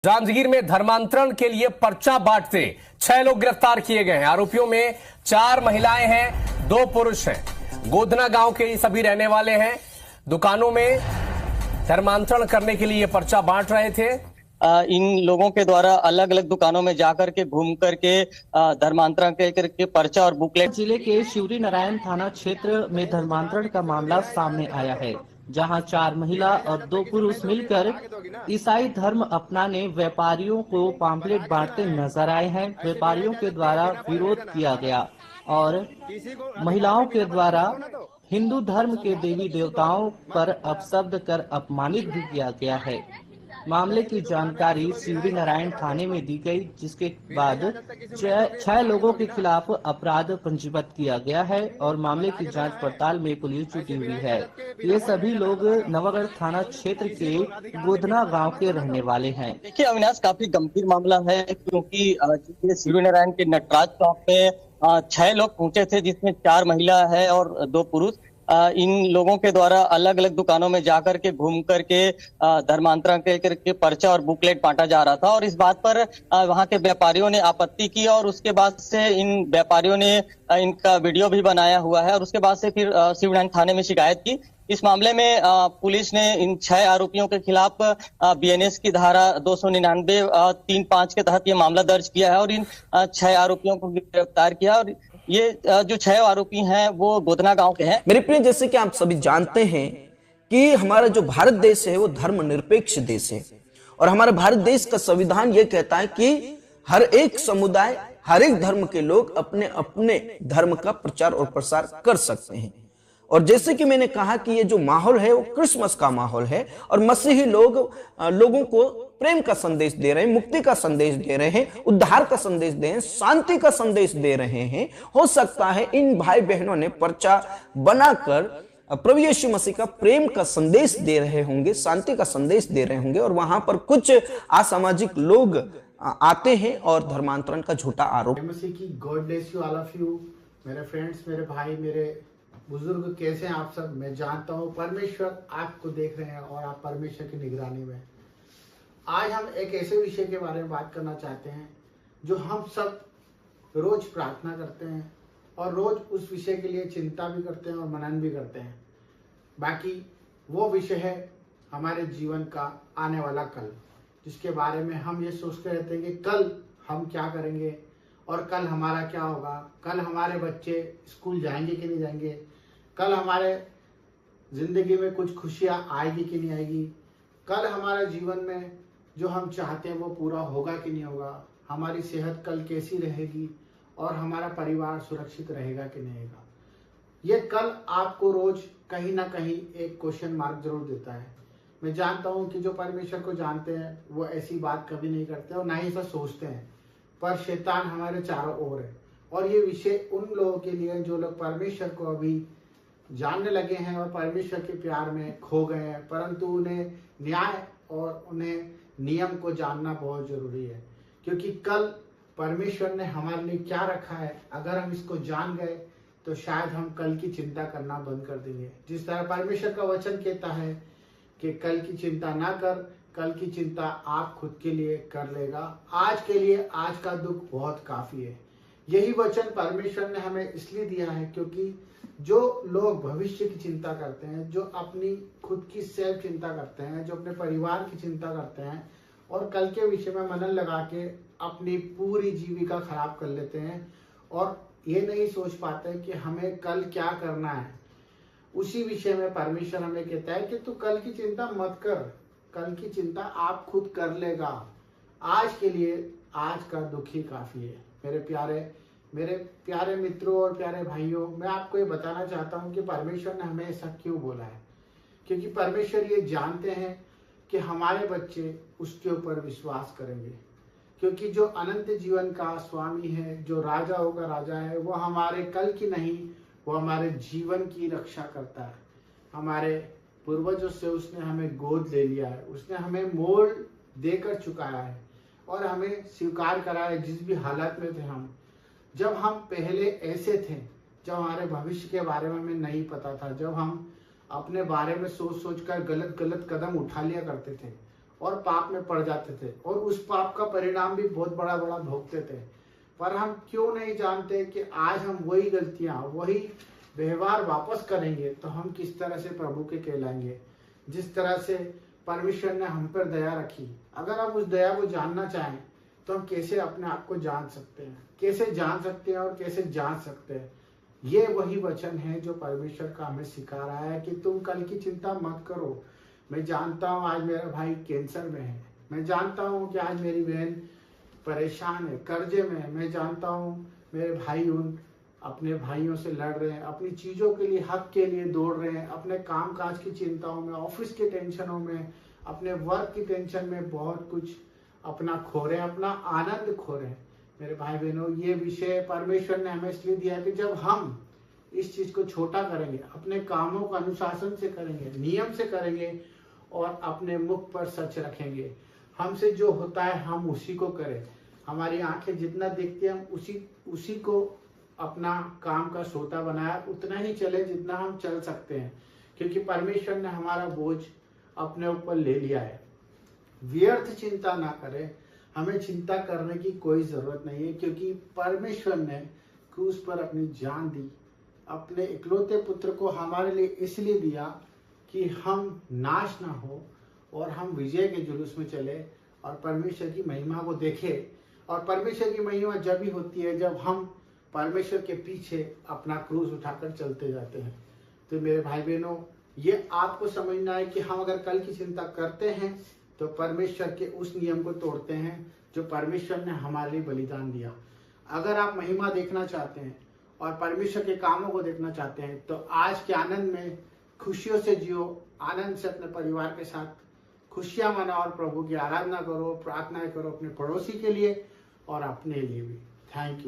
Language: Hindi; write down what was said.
जांजगीर में धर्मांतरण के लिए पर्चा बांटते 6 लोग गिरफ्तार किए गए हैं। आरोपियों में 4 महिलाएं हैं, 2 पुरुष हैं। गोधना गांव के ये सभी रहने वाले हैं। दुकानों में धर्मांतरण करने के लिए पर्चा बांट रहे थे। इन लोगों के द्वारा अलग अलग दुकानों में जाकर के घूम करके धर्मांतरण करके पर्चा और बुकलेट। जिले के शिवरी नारायण थाना क्षेत्र में धर्मांतरण का मामला सामने आया है, जहां 4 महिला और 2 पुरुष मिलकर ईसाई धर्म अपनाने व्यापारियों को पॉम्पलेट बांटते नजर आए हैं। व्यापारियों के द्वारा विरोध किया गया और महिलाओं के द्वारा हिंदू धर्म के देवी देवताओं पर अपशब्द कर अपमानित भी किया गया है। मामले की जानकारी शिवरी नारायण थाने में दी गई, जिसके बाद 6 लोगों के खिलाफ अपराध पंजीबद्ध किया गया है और मामले की जांच पड़ताल में पुलिस जुटी हुई है। ये सभी लोग नवागढ़ थाना क्षेत्र के गोधना गांव के रहने वाले हैं। देखिए अविनाश, काफी गंभीर मामला है, क्योंकि शिवरी नारायण के नटराज चौक पे 6 लोग पहुंचे थे, जिसमें 4 महिला है और 2 पुरुष। इन लोगों के द्वारा अलग अलग दुकानों में जाकर के घूम करके धर्मांतरण करके पर्चा और बुकलेट बांटा जा रहा था और इस बात पर वहां के व्यापारियों ने आपत्ति की और उसके बाद से इन व्यापारियों ने इनका वीडियो भी बनाया हुआ है और उसके बाद से फिर शिवनारायण थाने में शिकायत की। इस मामले में पुलिस ने इन 6 आरोपियों के खिलाफ बीएनएस की धारा 299 3-5 के तहत ये मामला दर्ज किया है और इन 6 आरोपियों को गिरफ्तार किया और ये जो 6 आरोपी हैं वो गोधना गांव के हैं। मेरे प्रिय, जैसे कि आप सभी जानते हैं कि हमारा जो भारत देश है वो धर्मनिरपेक्ष देश है और हमारे भारत देश का संविधान ये कहता है कि हर एक समुदाय, हर एक धर्म के लोग अपने अपने धर्म का प्रचार और प्रसार कर सकते हैं। और जैसे कि मैंने कहा कि ये जो माहौल है वो क्रिसमस का माहौल है और मसीही लोगों को प्रेम का संदेश दे रहे हैं, मुक्ति का संदेश दे रहे हैं, उद्धार का संदेश दे रहे हैं, शांति का संदेश दे रहे हैं। हो सकता है इन भाई बहनों ने पर्चा बनाकर प्रभु यीशु मसीह का प्रेम का संदेश दे रहे होंगे, शांति का संदेश दे रहे होंगे और वहां पर कुछ असामाजिक लोग आते हैं और धर्मांतरण का झूठा आरोप। मसीह की God bless you all of you, मेरे फ्रेंड्स, मेरे भाई, मेरे बुजुर्ग, कैसे हैं आप सब। मैं जानता हूँ परमेश्वर आपको देख रहे हैं और आप परमेश्वर की निगरानी में। आज हम एक ऐसे विषय के बारे में बात करना चाहते हैं जो हम सब रोज प्रार्थना करते हैं और रोज उस विषय के लिए चिंता भी करते हैं और मनन भी करते हैं। बाकी वो विषय है हमारे जीवन का आने वाला कल, जिसके बारे में हम ये सोचते रहते हैं कि कल हम क्या करेंगे और कल हमारा क्या होगा, कल हमारे बच्चे स्कूल जाएंगे कि नहीं जाएंगे, कल हमारे जिंदगी में कुछ खुशियाँ आएगी कि नहीं आएगी, कल हमारे जीवन में जो हम चाहते हैं वो पूरा होगा कि नहीं होगा, हमारी सेहत कल कैसी रहेगी और हमारा परिवार सुरक्षित रहेगा कि नहीं रहेगा। ये कल आपको रोज कहीं ना कहीं एक क्वेश्चन मार्क जरूर देता है। मैं जानता हूँ कि जो परमेश्वर को जानते हैं वो ऐसी बात कभी नहीं करते और ना ही ऐसा सोचते हैं, पर शैतान हमारे चारों ओर है और ये विषय उन लोगों के लिए जो लोग परमेश्वर को अभी जानने लगे हैं और परमेश्वर के प्यार में खो गए हैं, परंतु उन्हें न्याय और उन्हें नियम को जानना बहुत जरूरी है, क्योंकि कल परमेश्वर ने हमारे लिए क्या रखा है। अगर हम इसको जान गए तो शायद हम कल की चिंता करना बंद कर देंगे। जिस तरह परमेश्वर का वचन कहता है कि कल की चिंता ना कर, कल की चिंता आप खुद के लिए कर लेगा। आज के लिए आज का दुख बहुत काफी है। यही वचन परमेश्वर ने हमें इसलिए दिया है क्योंकि जो लोग भविष्य की चिंता करते हैं, जो अपनी खुद की सेल्फ चिंता करते हैं, जो अपने परिवार की चिंता करते हैं और कल के विषय में मनन लगा के अपनी पूरी जीविका खराब कर लेते हैं और ये नहीं सोच पाते कि हमें कल क्या करना है, उसी विषय में परमेश्वर हमें कहता है कि तू कल की चिंता मत कर, कल की चिंता आप खुद कर लेगा। आज के लिए आज का दुख ही काफी है। मेरे प्यारे मित्रों और प्यारे भाइयों, मैं आपको ये बताना चाहता हूँ कि परमेश्वर ने हमें ऐसा क्यों बोला है, क्योंकि परमेश्वर ये जानते हैं कि हमारे बच्चे उसके ऊपर विश्वास करेंगे, क्योंकि जो अनंत जीवन का स्वामी है, जो राजा होगा राजा है, वो हमारे कल की नहीं, वो हमारे जीवन की रक्षा करता है। हमारे पूर्वजों से उसने हमें गोद ले लिया है, उसने हमें मोल देकर चुकाया है और हमें स्वीकार करा है जिस भी हालत में थे हम। जब हम पहले ऐसे थे, जब हमारे भविष्य के बारे में हमें नहीं पता था, जब हम अपने बारे में सोच कर गलत कदम उठा लिया करते थे और पाप में पड़ जाते थे और उस पाप का परिणाम भी बहुत बड़ा बड़ा भोगते थे। पर हम क्यों नहीं जानते कि आज हम वही गलतियां, वही व्यवहार वापस करेंगे तो हम किस तरह से प्रभु के कहलाएंगे। जिस तरह से परमेश्वर ने हम पर दया रखी, अगर आप उस दया को जानना चाहें तो हम कैसे अपने आप को जान सकते हैं, कैसे जान सकते हैं और कैसे जान सकते हैं। ये वही वचन है जो परमेश्वर का हमें सिखा रहा है कि तुम कल की चिंता मत करो। मैं जानता हूँ आज मेरा भाई कैंसर में है, मैं जानता हूँ कि आज मेरी बहन परेशान है, कर्जे में है, मैं जानता हूँ मेरे भाई उन अपने भाइयों से लड़ रहे हैं, अपनी चीजों के लिए, हक के लिए दौड़ रहे हैं, अपने काम काज की चिंताओं में, ऑफिस के टेंशनों में, अपने वर्क की टेंशन में बहुत कुछ अपना खो रहे हैं, अपना आनंद खो रहे हैं। मेरे भाई बहनों, ये विषय परमेश्वर ने हमें इसलिए दिया कि जब हम इस चीज को छोटा करेंगे, अपने कामों को अनुशासन से करेंगे, नियम से करेंगे और अपने मुख पर सच रखेंगे, हमसे जो होता है हम उसी को करें। हमारी आंखें जितना देखती हैं हम उसी को अपना काम का सोता बनाया, उतना ही चले जितना हम चल सकते हैं, क्योंकि परमेश्वर ने हमारा बोझ अपने ऊपर ले लिया है। व्यर्थ चिंता ना करें, हमें चिंता करने की कोई जरूरत नहीं है, क्योंकि परमेश्वर ने क्रूस पर अपनी जान दी, अपने इकलौते पुत्र को हमारे लिए इसलिए दिया कि हम नाश ना हो और हम विजय के जुलूस में चले और परमेश्वर की महिमा को देखें। और परमेश्वर की महिमा जब ही होती है जब हम परमेश्वर के पीछे अपना क्रूस उठाकर चलते जाते हैं। तो मेरे भाई बहनों, ये आपको समझना है कि हम अगर कल की चिंता करते हैं तो परमेश्वर के उस नियम को तोड़ते हैं जो परमेश्वर ने हमारे लिए बलिदान दिया। अगर आप महिमा देखना चाहते हैं और परमेश्वर के कामों को देखना चाहते हैं तो आज के आनंद में खुशियों से जियो, आनंद से अपने परिवार के साथ खुशियां मनाओ और प्रभु की आराधना करो, प्रार्थनाएं करो अपने पड़ोसी के लिए और अपने लिए भी। Thank you.